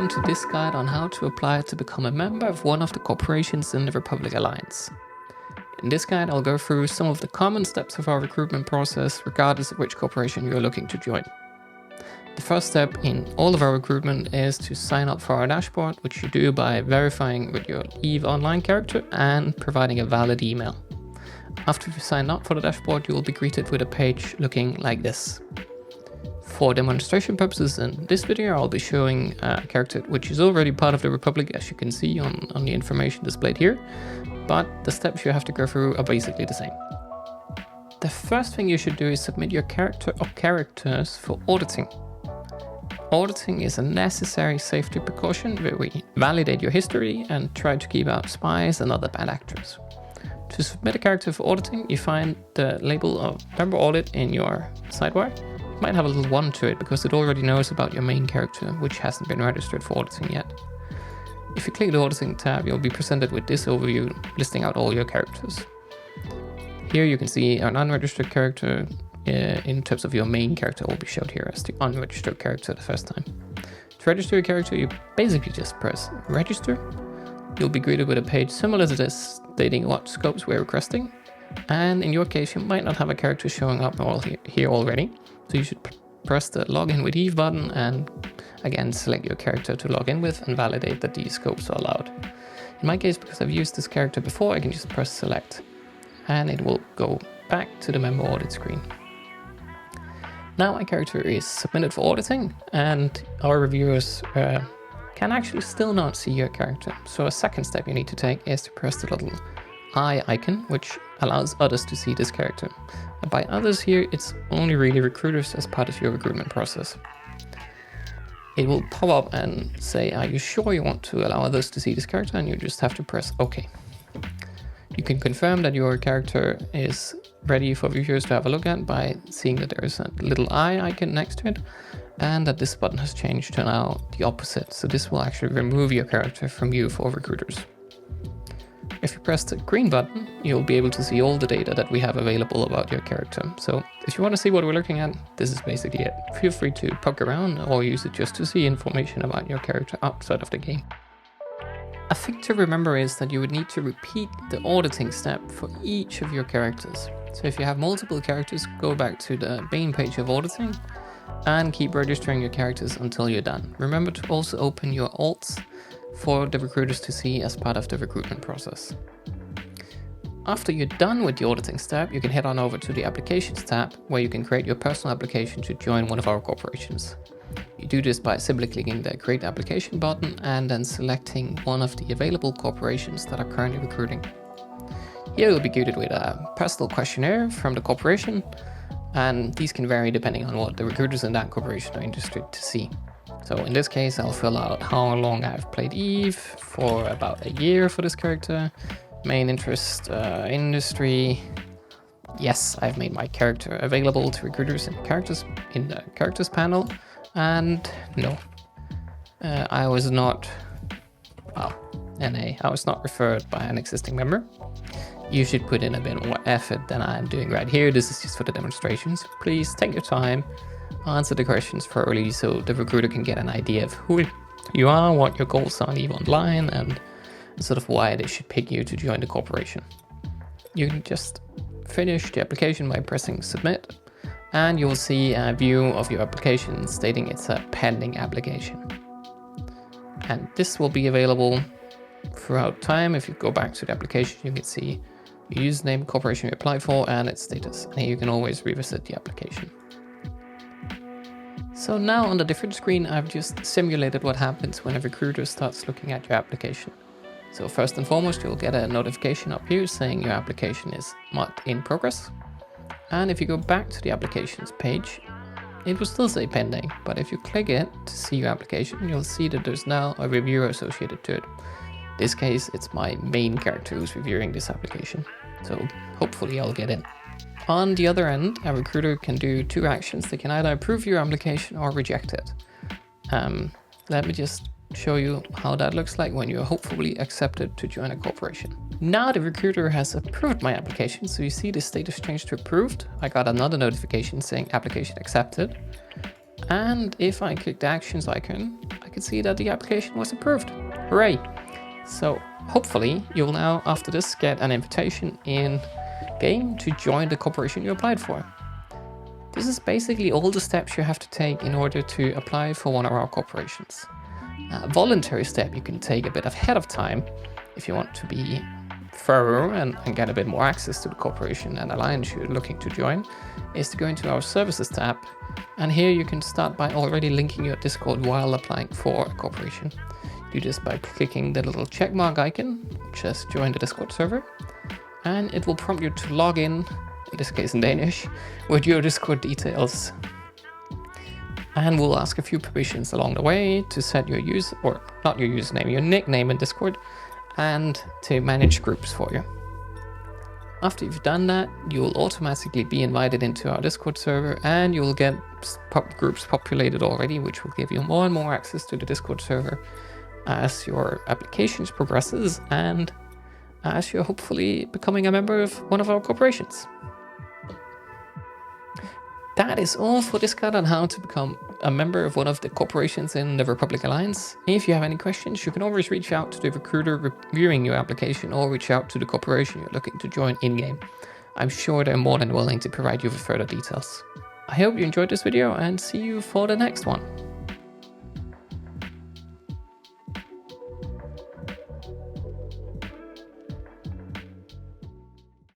welcome to this guide on how to apply to become a member of one of the corporations in the Republic Alliance. In this guide, I'll go through some of the common steps of our recruitment process, regardless of which corporation you're looking to join. The first step in all of our recruitment is to sign up for our dashboard, which you do by verifying with your EVE Online character and providing a valid email. After you've signed up for the dashboard, you will be greeted with a page looking like this. For demonstration purposes in this video, I'll be showing a character which is already part of the Republic, as you can see on the information displayed here, but the steps you have to go through are basically the same. The first thing you should do is submit your character or characters for auditing. Auditing is a necessary safety precaution where we validate your history and try to keep out spies and other bad actors. To submit a character for auditing, you find the label of Member Audit in your sidebar. It might have a little 1 to it because it already knows about your main character, which hasn't been registered for auditing yet. If you click the auditing tab, you'll be presented with this overview listing out all your characters. Here you can see an unregistered character in terms of your main character will be showed here as the unregistered character the first time. To register your character, you basically just press register. You'll be greeted with a page similar to this stating what scopes we're requesting. And in your case, you might not have a character showing up here already. So you should press the login with EVE button and again select your character to log in with and validate that these scopes are allowed. In my case, because I've used this character before, I can just press select and it will go back to the member audit screen. Now my character is submitted for auditing and our reviewers can actually still not see your character. So a second step you need to take is to press the little eye icon, which allows others to see this character. And by others here, it's only really recruiters as part of your recruitment process. It will pop up and say, are you sure you want to allow others to see this character? And you just have to press OK. You can confirm that your character is ready for viewers to have a look at by seeing that there is a little eye icon next to it and that this button has changed to now the opposite. So this will actually remove your character from view for recruiters. If you press the green button, you'll be able to see all the data that we have available about your character. So if you want to see what we're looking at, this is basically it. Feel free to poke around or use it just to see information about your character outside of the game. A thing to remember is that you would need to repeat the auditing step for each of your characters. So if you have multiple characters, go back to the main page of auditing and keep registering your characters until you're done. Remember to also open your alts for the recruiters to see as part of the recruitment process. After you're done with the auditing step, you can head on over to the applications tab where you can create your personal application to join one of our corporations. You do this by simply clicking the create application button and then selecting one of the available corporations that are currently recruiting. Here you'll be greeted with a personal questionnaire from the corporation, and these can vary depending on what the recruiters in that corporation are interested to see. So in this case, I'll fill out how long I've played EVE, for about a year for this character, main interest, industry. Yes, I've made my character available to recruiters in the characters panel, and no, I was not referred by an existing member. You should put in a bit more effort than I'm doing right here. This is just for the demonstrations. Please take your time. Answer the questions thoroughly so the recruiter can get an idea of who you are, what your goals are on EVE Online, and sort of why they should pick you to join the corporation. You can just finish the application by pressing submit, and you'll see a view of your application stating it's a pending application. And this will be available throughout time. If you go back to the application, you can see your username, corporation you applied for, and its status. And here you can always revisit the application. So now on the different screen, I've just simulated what happens when a recruiter starts looking at your application. So first and foremost, you'll get a notification up here saying your application is marked in progress. And if you go back to the applications page, it will still say pending, but if you click it to see your application, you'll see that there's now a reviewer associated to it. In this case, it's my main character who's reviewing this application. So hopefully I'll get in. On the other end, a recruiter can do two actions. They can either approve your application or reject it. Let me just show you how that looks like when you're hopefully accepted to join a corporation. Now the recruiter has approved my application, so you see the status changed to approved. I got another notification saying application accepted. And if I click the actions icon, I can see that the application was approved. Hooray! So hopefully you'll now, after this, get an invitation in game to join the corporation you applied for. This is basically all the steps you have to take in order to apply for one of our corporations. A voluntary step you can take a bit ahead of time if you want to be thorough and get a bit more access to the corporation and alliance you're looking to join is to go into our services tab, and here you can start by already linking your Discord while applying for a corporation. Do this by clicking the little checkmark icon, which says join the Discord server, and it will prompt you to log in this case in Danish, with your Discord details. And we'll ask a few permissions along the way to set your your nickname in Discord, and to manage groups for you. After you've done that, you will automatically be invited into our Discord server, and you'll get groups populated already, which will give you more and more access to the Discord server as your applications progresses and as you're hopefully becoming a member of one of our corporations. That is all for this guide on how to become a member of one of the corporations in the Republic Alliance. If you have any questions, you can always reach out to the recruiter reviewing your application or reach out to the corporation you're looking to join in-game. I'm sure they're more than willing to provide you with further details. I hope you enjoyed this video and see you for the next one.